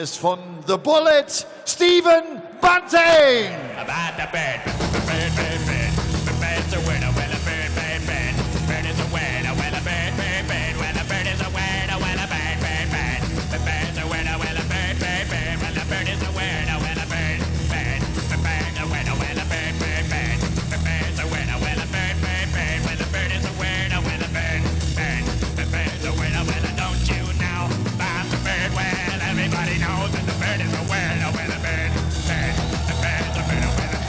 ist von The Bullet, Stephen Bunting. About the bird, bird, bird, bird. The bird's a winner, well a bird, bird, bird. Bird is a winner, well a bird, bird, bird. Well a bird is a winner, well a bird, bird, bird. The bird's a winner, well a bird, bird, bird. Well a bird is a winner, well a bird, bird. The bird's a winner, well a bird, bird, bird. The bird's a winner, well a bird, bird, bird. Well the bird is a winner, well a bird, bird. The bird's a winner, well a don't you know about the bird? Well everybody knows that the bird is a winner, well a bird, bird. The bird's a winner, well a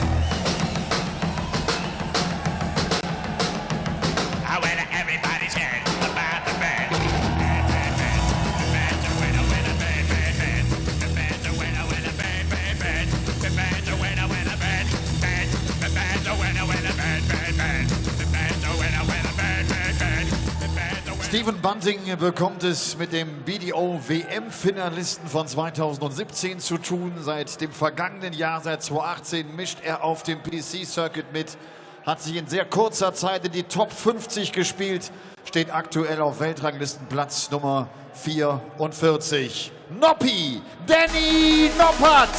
everybody's heard about the bird. Bird, bird, bird. The bird's a winner, well a bird, bird, bird. The bird's a winner, well a bird, bird, bird. The bird's a winner, well a bird, bird. The bird's a winner, well a bird, bird, bird. The bird's a winner, well a bird, bird, bird. The bird's a winner. Stephen Bunting bekommt es mit dem BDO-WM-Finalisten von 2017 zu tun. Seit dem vergangenen Jahr, seit 2018, mischt er auf dem PC-Circuit mit. Hat sich in sehr kurzer Zeit in die Top 50 gespielt. Steht aktuell auf Weltranglistenplatz Nummer 44. Noppi, Danny Noppert.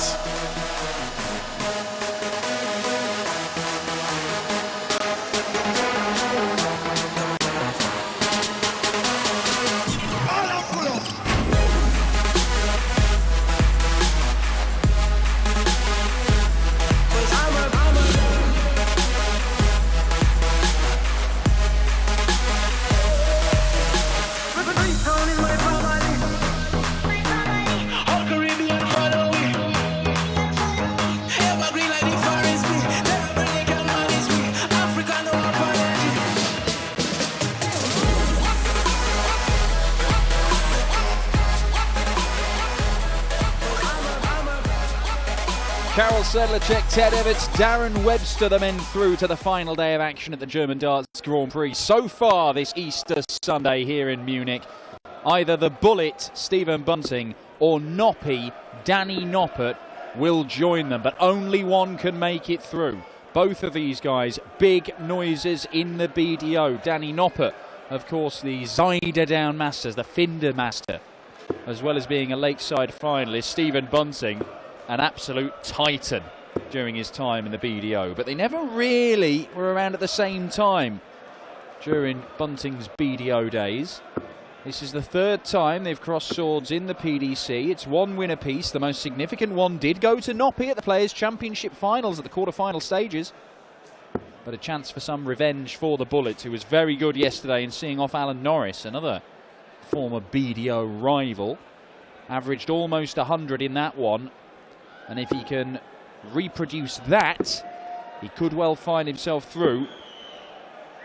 Karel Sedlacek, Ted Everts, Darren Webster, the men through to the final day of action at the German Darts Grand Prix. So far this Easter Sunday here in Munich, either the Bullet, Stephen Bunting, or Noppi, Danny Noppert, will join them, but only one can make it through. Both of these guys, big noises in the BDO. Danny Noppert, of course, the Zuiderdown Masters, the Finder Master, as well as being a Lakeside finalist. Stephen Bunting, an absolute titan during his time in the BDO, but they never really were around at the same time during Bunting's BDO days. This is the third time they've crossed swords in the PDC. It's one win apiece. The most significant one did go to Noppi at the Players' Championship finals at the quarter-final stages, but a chance for some revenge for the Bullet, who was very good yesterday in seeing off Alan Norris, another former BDO rival. Averaged almost 100 in that one. And if he can reproduce that, he could well find himself through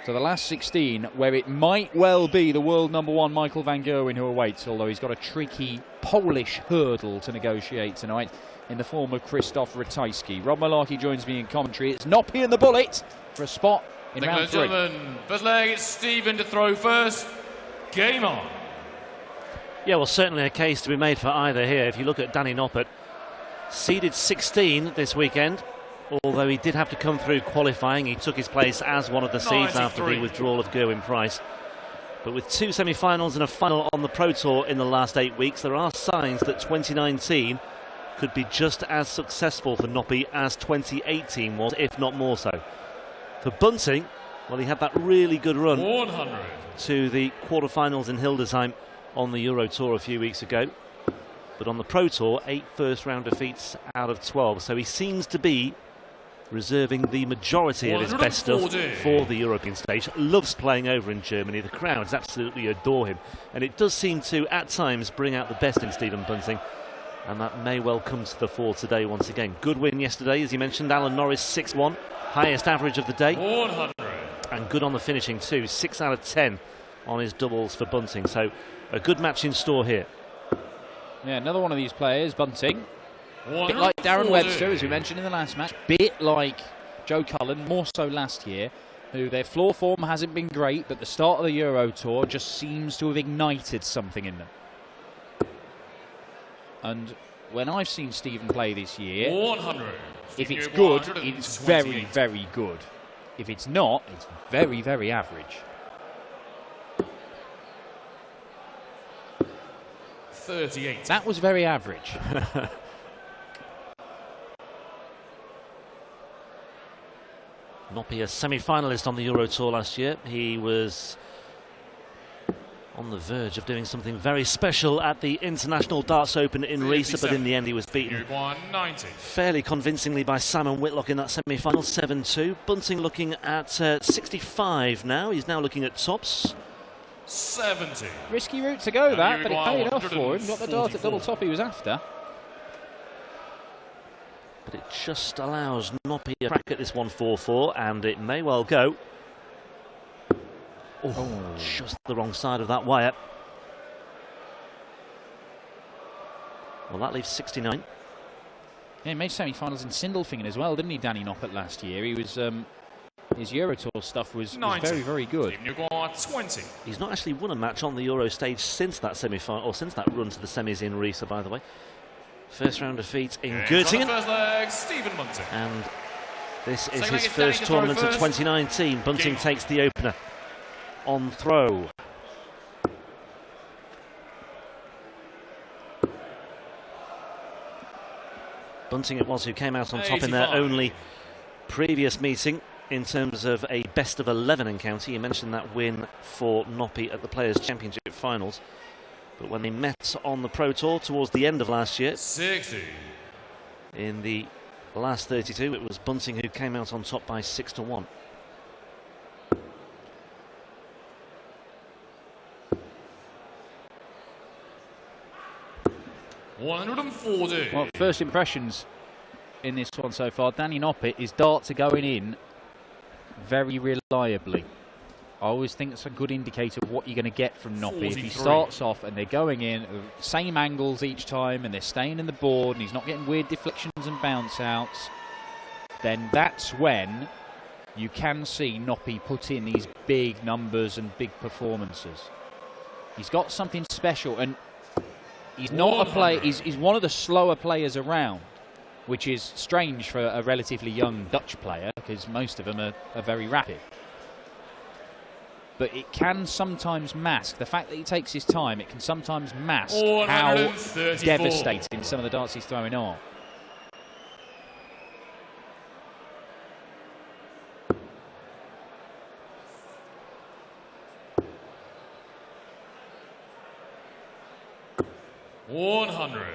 to the last 16, where it might well be the world number one Michael van Gerwen who awaits, although he's got a tricky Polish hurdle to negotiate tonight in the form of Krzysztof Ratajski. Rob Malarkey joins me in commentary. It's Noppi and the Bullet for a spot in round 3. Gentlemen, first leg, it's Stephen to throw first. Game on. Yeah, well, certainly a case to be made for either here. If you look at Danny Noppert, seeded 16 this weekend, although he did have to come through qualifying. He took his place as one of the seeds after the withdrawal of Gerwyn Price. But with 2 semi-finals and a final on the Pro Tour in the last 8 weeks, there are signs that 2019 could be just as successful for Noppi as 2018 was, if not more so. For Bunting, well, he had that really good run 100 to the quarter-finals in Hildesheim on the Euro Tour a few weeks ago. But on the Pro Tour, 8 first-round defeats out of 12. So he seems to be reserving the majority of his best stuff for the European stage. Loves playing over in Germany. The crowds absolutely adore him. And it does seem to, at times, bring out the best in Stephen Bunting. And that may well come to the fore today once again. Good win yesterday, as you mentioned. Alan Norris, 6-1. Highest average of the day. 100. And good on the finishing too. 6 out of 10 on his doubles for Bunting. So a good match in store here. Yeah, another one of these players, Bunting. A bit like Darren Webster, as we mentioned in the last match. Bit like Joe Cullen, more so last year, who their floor form hasn't been great, but the start of the Euro Tour just seems to have ignited something in them. And when I've seen Stephen play this year, 100. If it's good, it's very, very good. If it's not, it's very, very average. 38. That was very average. Noppert, a semi-finalist on the Euro Tour last year. He was on the verge of doing something very special at the International Darts Open in Riesa, but in the end he was beaten fairly convincingly by Simon Whitlock in that semi-final, 7-2. Bunting looking at 65 now. He's now looking at tops. 70. Risky route to go, that, but it paid off for him. Got the dart at double top he was after. But it just allows Noppert a crack at this 144, and it may well go. Oh, just the wrong side of that wire. Well, that leaves 69. Yeah, he made semi-finals in Sindelfingen as well, didn't he, Danny Noppert, last year? He was his Euro Tour stuff was very, very good. 20. He's not actually won a match on the Euro stage since that semi-final, or since that run to the semis in Riesa, by the way. First round defeat in Göttingen. First leg, Stephen Bunting. And this is his first tournament of 2019. Bunting takes the opener on throw. Bunting it was who came out on top in their only previous meeting in terms of a best of 11 encounter. You mentioned that win for Noppert at the Players' Championship finals. But when they met on the Pro Tour towards the end of last year, 60. in the last 32, it was Bunting who came out on top by 6-1. Well, first impressions in this one so far, Danny Noppert, his darts are going in very reliably. I always think it's a good indicator of what you're going to get from Noppert. If he starts off and they're going in same angles each time and they're staying in the board and he's not getting weird deflections and bounce outs, then that's when you can see Noppert put in these big numbers and big performances. He's got something special, and he's not a player. He's one of the slower players around, which is strange for a relatively young Dutch player because most of them are very rapid. But it can sometimes mask the fact that he takes his time. It can sometimes mask how devastating some of the darts he's throwing are.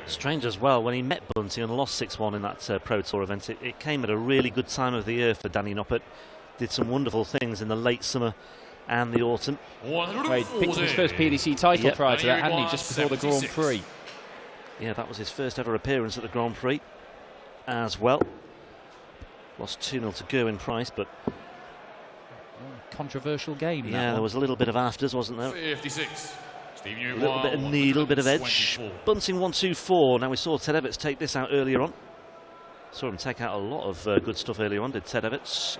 Strange as well, when he met Bunting and lost 6-1 in that Pro Tour event, it came at a really good time of the year for Danny Noppert. Did some wonderful things in the late summer and the autumn. He picked up his first PDC title prior to that, hadn't he, just before the Grand Prix? Yeah, that was his first ever appearance at the Grand Prix as well. Lost 2-0 to Gerwin Price, but... controversial game. Yeah, there was a little bit of afters, wasn't there? 56. A little bit of knee, a little bit of edge. Bunting 1-2-4. Now we saw Ted Everts take this out earlier on. Saw him take out a lot of good stuff earlier on, did Ted Everts.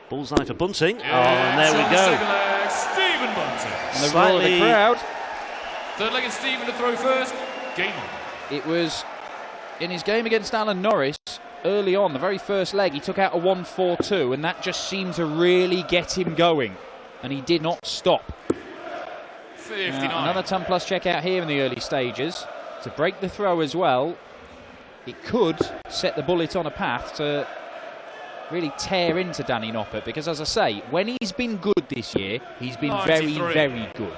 Bullseye for Bunting. Yeah, and there we go. Leg, Stephen Bunting. And the roar of the crowd. Third leg, Stephen to throw first. Game on. It was in his game against Alan Norris early on, the very first leg, he took out a 1-4-2, and that just seemed to really get him going, and he did not stop. 59. Another ton plus check out here in the early stages to break the throw as well. It could set the bullet on a path to really tear into Danny Noppert, because as I say, when he's been good this year, he's been 93. very, very good.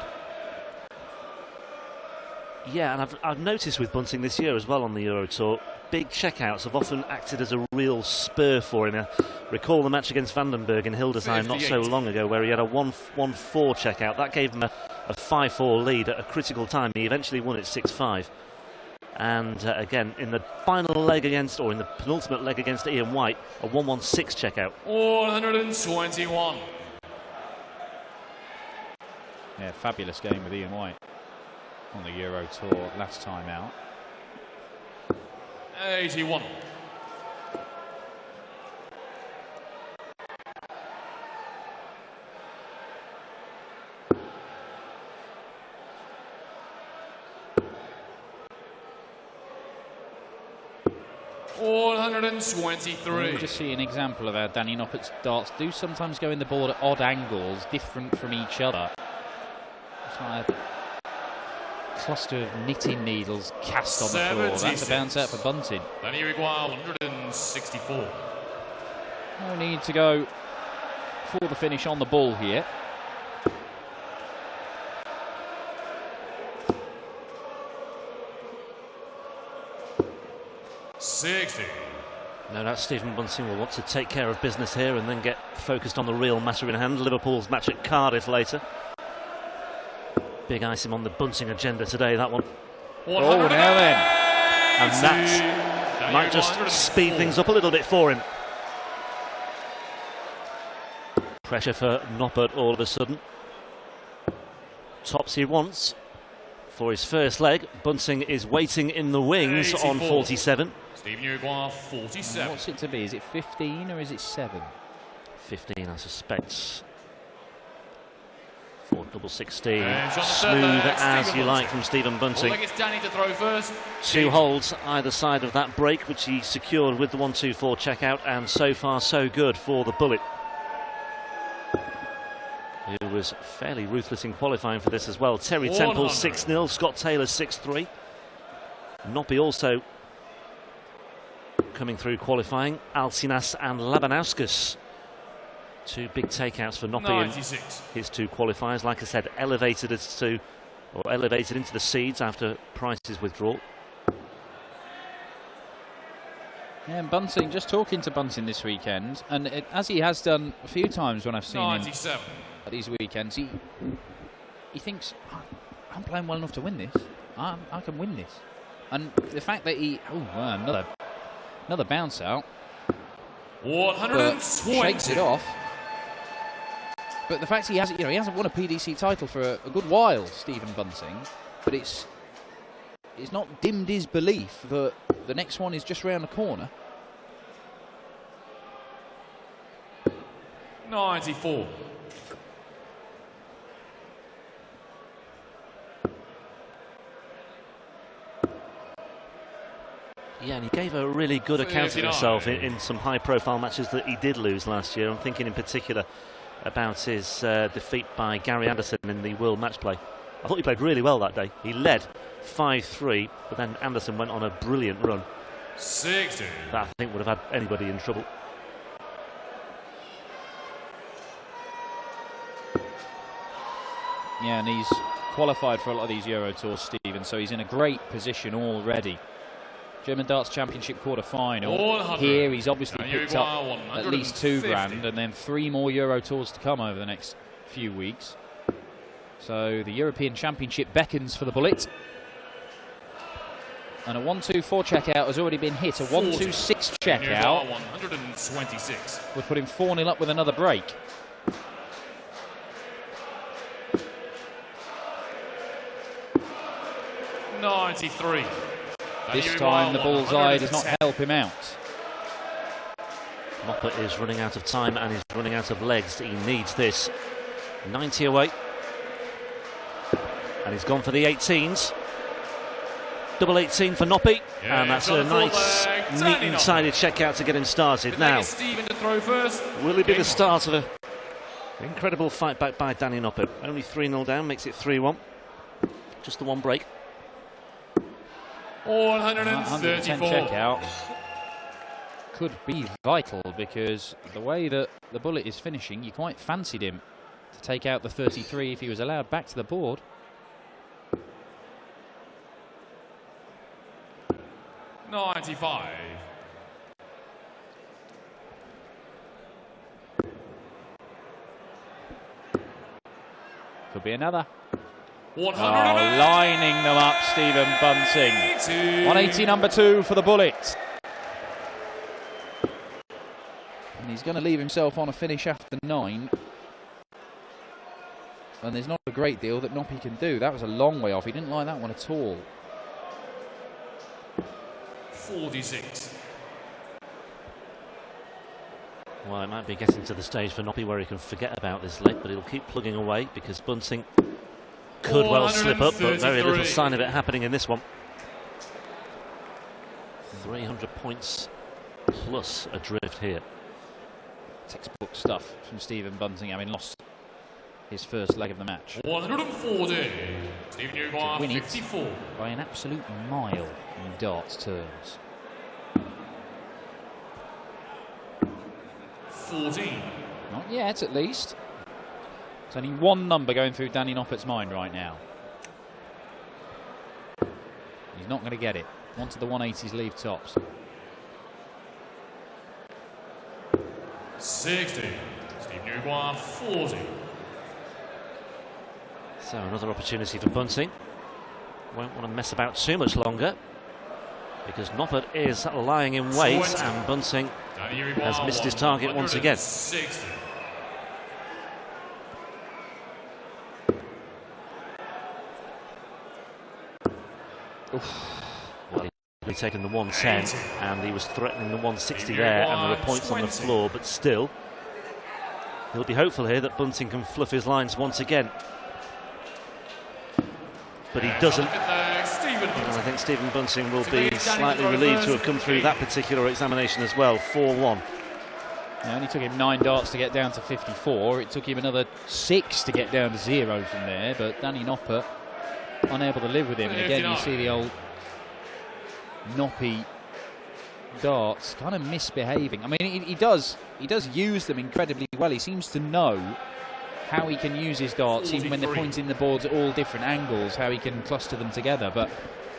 Yeah, and I've noticed with Bunting this year as well on the Euro Tour, big checkouts have often acted as a real spur for him. Recall the match against Vandenberg in Hildesheim not so long ago, where he had a 1-4 checkout. That gave him a 5-4 lead at a critical time. He eventually won it 6-5. And again, in the final leg against, or in the penultimate leg against Ian White, a 1-1-6 checkout. 121. Yeah, fabulous game with Ian White on the Euro Tour last time out. 81. We'll just see an example of how Danny Noppert's darts do sometimes go in the board at odd angles, different from each other. It's like cluster of knitting needles cast on the floor. That's a bounce out for Bunting. Then you require 164. No need to go for the finish on the ball here. No doubt Stephen Bunting will want to take care of business here and then get focused on the real matter in hand. Liverpool's match at Cardiff later. Big item on the Bunting agenda today, that one. Oh, now then. And that might just speed things up a little bit for him. Pressure for Noppert all of a sudden. Tops he wants for his first leg. Bunting is waiting in the wings 84. on 47. Stephen, you require 47. What's it to be? Is it 15 or is it 7? 15, I suspect. For double 16. And Smooth as you like from Stephen Bunting. I think it's Danny to throw first. 2 holds either side of that break, which he secured with the 1-2-4 checkout, and so far so good for the Bullet, who was fairly ruthless in qualifying for this as well. Terry Temple 6-0, Scott Taylor 6-3. Noppy also coming through qualifying. Alcinas and Labanauskas. 2 big takeouts for Noppy in his 2 qualifiers. Like I said, elevated into the seeds after Price's withdrawal. Yeah, and Bunting, just talking to Bunting this weekend, and as he has done a few times when I've seen him at these weekends, he thinks, I'm playing well enough to win this. I can win this. And the fact that another bounce out, 120. shakes it off. But the fact he hasn't won a PDC title for a good while, Stephen Bunting, but it's not dimmed his belief that the next one is just round the corner. 94. Yeah, and he gave a really good account of himself in some high-profile matches that he did lose last year. I'm thinking in particular about his defeat by Gary Anderson in the World Match Play. I thought he played really well that day. He led 5-3, but then Anderson went on a brilliant run. 60. That I think would have had anybody in trouble. Yeah, and he's qualified for a lot of these Euro Tours, Stephen, so he's in a great position already. German Darts Championship quarter-final. Here he's obviously picked up at least $2,000 and then 3 more Euro Tours to come over the next few weeks. So the European Championship beckons for the Bullet. And a 1-2-4 checkout has already been hit. A 1-2-6 checkout 126 would put him 4-0 up with another break. $93. This time the bullseye does not help him out. Noppert is running out of time and is running out of legs. He needs this. 90 away. And he's gone for the 18s. Double 18 for Noppy. Yeah, and that's a nice, neat and tidy checkout to get him started. Now, will it be the start of an incredible fight back by Danny Noppert? Only 3-0 down, makes it 3-1. Just the one break. 134. Checkout could be vital because the way that the Bullet is finishing, you quite fancied him to take out the 33 if he was allowed back to the board. $95. Could be another. 100. Lining them up, Stephen Bunting. 180 number 2 for the Bullet. And he's going to leave himself on a finish after 9. And there's not a great deal that Noppy can do. That was a long way off. He didn't like that one at all. 46. Well, it might be getting to the stage for Noppy where he can forget about this leg, but he'll keep plugging away because Bunting could well slip up, but very little sign of it happening in this one. 300 points plus adrift here. Textbook stuff from Stephen Bunting, having lost his first leg of the match. 140. Stephen Uguay, win it 54. by an absolute mile in darts terms. 14. Not yet, at least. There's only one number going through Danny Noppert's mind right now. He's not going to get it. Onto the 180s leave tops. 60. Stephen Uguay, 40. So another opportunity for Bunting. Won't want to mess about too much longer, because Noppert is lying in wait, 20. and Bunting has missed his target once again. 60. Well, he'd taken the 110, and he was threatening the 160 there, and there were points on the floor, but still, he'll be hopeful here that Bunting can fluff his lines once again. But he doesn't. And I think Stephen Bunting will be slightly relieved to have come through that particular examination as well. 4-1. It only took him 9 darts to get down to 54. It took him another 6 to get down to 0 from there. But Danny Noppert unable to live with him. And again, you see the old Noppy darts kind of misbehaving. I mean, he does use them incredibly well. He seems to know how he can use his darts, even when they're pointing the boards at all different angles, how he can cluster them together. But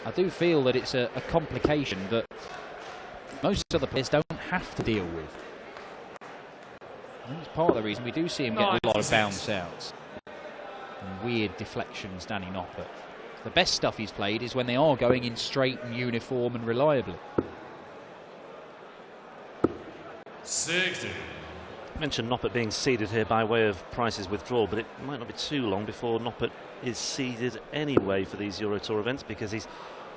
I do feel that it's a complication that most other players don't have to deal with. I think it's part of the reason we do see him get a lot of bounce outs and weird deflections, Danny Noppert. The best stuff he's played is when they are going in straight and uniform and reliably. 60. I mentioned Noppert being seeded here by way of Price's withdrawal, but it might not be too long before Noppert is seeded anyway for these Euro Tour events, because he's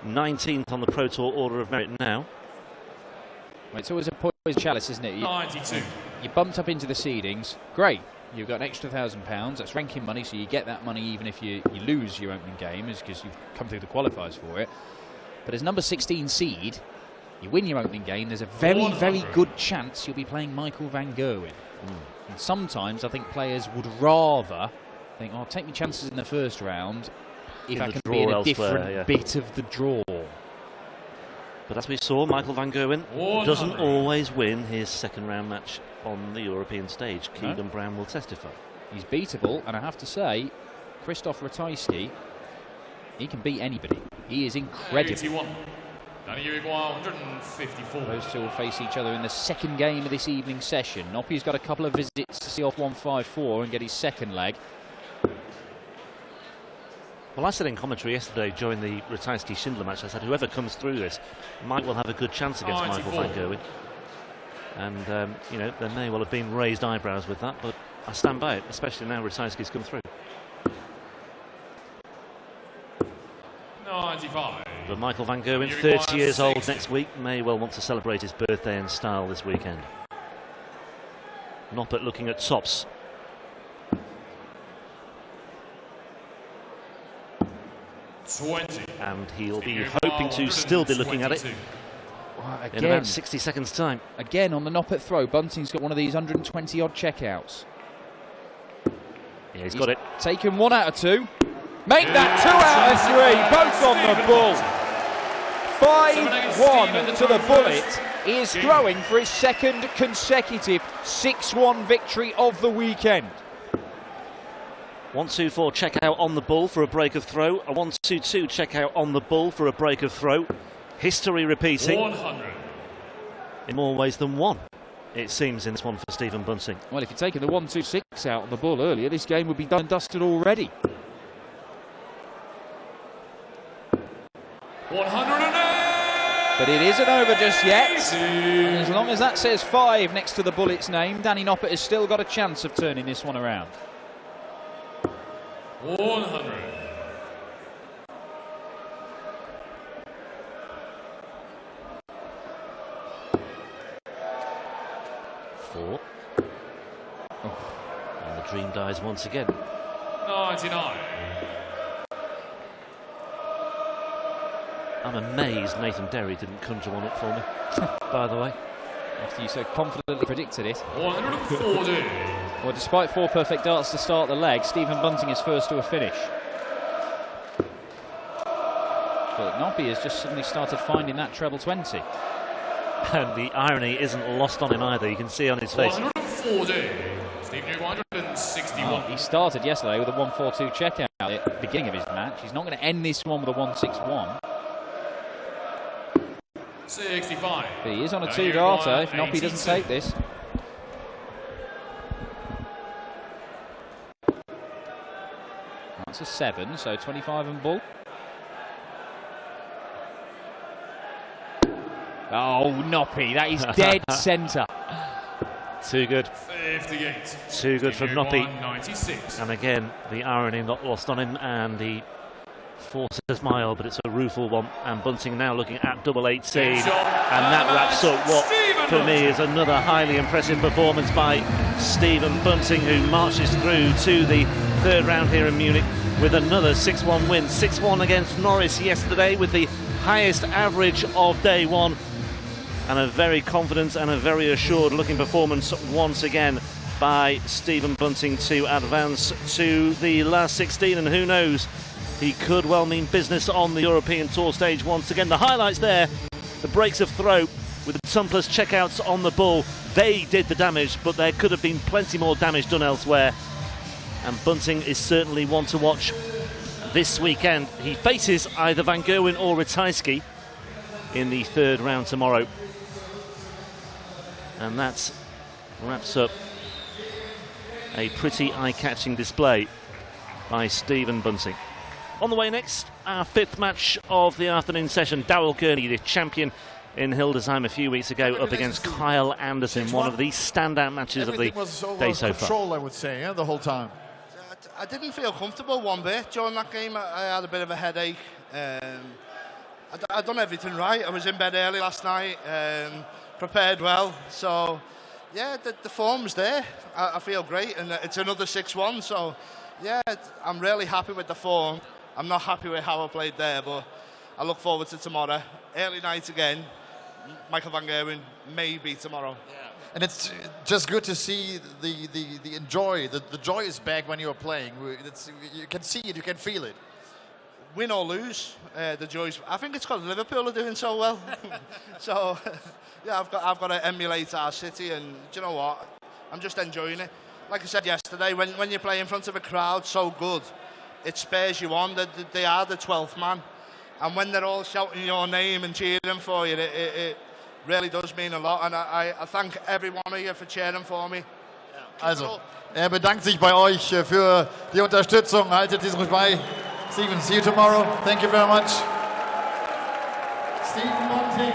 19th on the Pro Tour Order of Merit now. Well, it's always a poison chalice, isn't it? 92. You bumped up into the seedings, great. You've got an extra £1,000. That's ranking money, so you get that money even if you lose your opening game, because you've come through the qualifiers for it. But as number 16 seed, you win your opening game, there's a very, very good chance you'll be playing Michael van Gerwen. And sometimes I think players would rather think, oh, take me chances in the first round if I can be in a different bit of the draw. But as we saw, Michael van Gerwen doesn't always win his second round match on the European stage. Keegan Brown will testify. He's beatable, and I have to say, Krzysztof Ratajski, he can beat anybody. He is incredible. 81. Danny Uguay, 154. Those two will face each other in the second game of this evening session. Noppy's got a couple of visits to see off 154 and get his second leg. Well, I said in commentary yesterday during the Ratajski-Schindler match, I said whoever comes through this might well have a good chance against Michael van Gerwen. And, you know, there may well have been raised eyebrows with that, but I stand by it, especially now Ratajski's come through. 95. But Michael van Gerwen, 30 years old next week, may well want to celebrate his birthday in style this weekend. Noppert looking at tops. And he'll be hoping to still be looking at it in about 60 seconds' time. Again, on the Noppert throw, Bunting's got one of these 120-odd checkouts. Yeah, he's got it. Taken 1 out of 2. Make that 2 out of 3, both on the bull. 5-1 to the bullet. He is throwing for his second consecutive 6-1 victory of the weekend. 1-2-4 check out on the bull for a break of throw. A 1-2-2 check out on the bull for a break of throw. History repeating 100. in more ways than one, it seems, in this one for Stephen Bunting. Well, if you'd taken the 1-2-6 out on the bull earlier, this game would be done and dusted already. 108. But it isn't over just yet. And as long as that says 5 next to the bullet's name, Danny Noppert has still got a chance of turning this one around. 100. Four. And the dream dies once again. 99. I'm amazed Nathan Derry didn't conjure one up for me, by the way. After you so confidently predicted it. 140. Well, despite 4 perfect darts to start the leg, Stephen Bunting is first to a finish. But Noppert has just suddenly started finding that treble 20. And the irony isn't lost on him either. You can see on his face. 140. Steve New 161. He started yesterday with a 142 checkout at the beginning of his match. He's not going to end this one with a 161. 65. But he is on a 2-darter if Noppert doesn't take this. That's a 7, so 25 and ball. Oh, Noppert, that is dead centre. Too good. 58. Too good from Noppert. 96. And again, the irony not lost on him, and he forces a smile, but it's a rueful one. And Bunting now looking at double 18, and that wraps up what, for me, is another highly impressive performance by Stephen Bunting, who marches through to the 3rd round here in Munich with another 6-1 win. 6-1 against Norris yesterday with the highest average of day one. And a very confident and a very assured looking performance once again by Stephen Bunting to advance to the last 16, and who knows, he could well mean business on the European Tour stage once again. The highlights there, the breaks of throw with the tumpless checkouts on the ball, they did the damage, but there could have been plenty more damage done elsewhere, and Bunting is certainly one to watch this weekend. He faces either Van Gerwen or Ratajski in the 3rd round tomorrow. And that wraps up a pretty eye-catching display by Stephen Bunting. On the way next, our 5th match of the afternoon session. Darrell Gurney, the champion in Hildesheim a few weeks ago, up against Kyle Anderson, one of the standout matches of the day so far. Control, I would say, yeah, the whole time. I didn't feel comfortable one bit during that game. I had a bit of a headache. I'd done everything right. I was in bed early last night. Prepared well, so yeah, the form's there. I feel great, and it's another 6-1, so yeah, I'm really happy with the form. I'm not happy with how I played there, but I look forward to tomorrow. Early night again, Michael Van Gerwen, maybe tomorrow. Yeah. And it's just good to see the joy. The joy is back when you're playing. You can see it, you can feel it. Win or lose, the joys. I think it's because Liverpool are doing so well. So, yeah, I've got to emulate our city, and do you know what? I'm just enjoying it. Like I said yesterday, when you play in front of a crowd so good, it spurs you on. They are the 12th man, and when they're all shouting your name and cheering for you, it really does mean a lot. And I thank every one of you for cheering for me. Also, bedankt sich bei euch für die Unterstützung. Haltet dies ruhig bei. Stephen, see you tomorrow. Thank you very much. Stephen Bunting,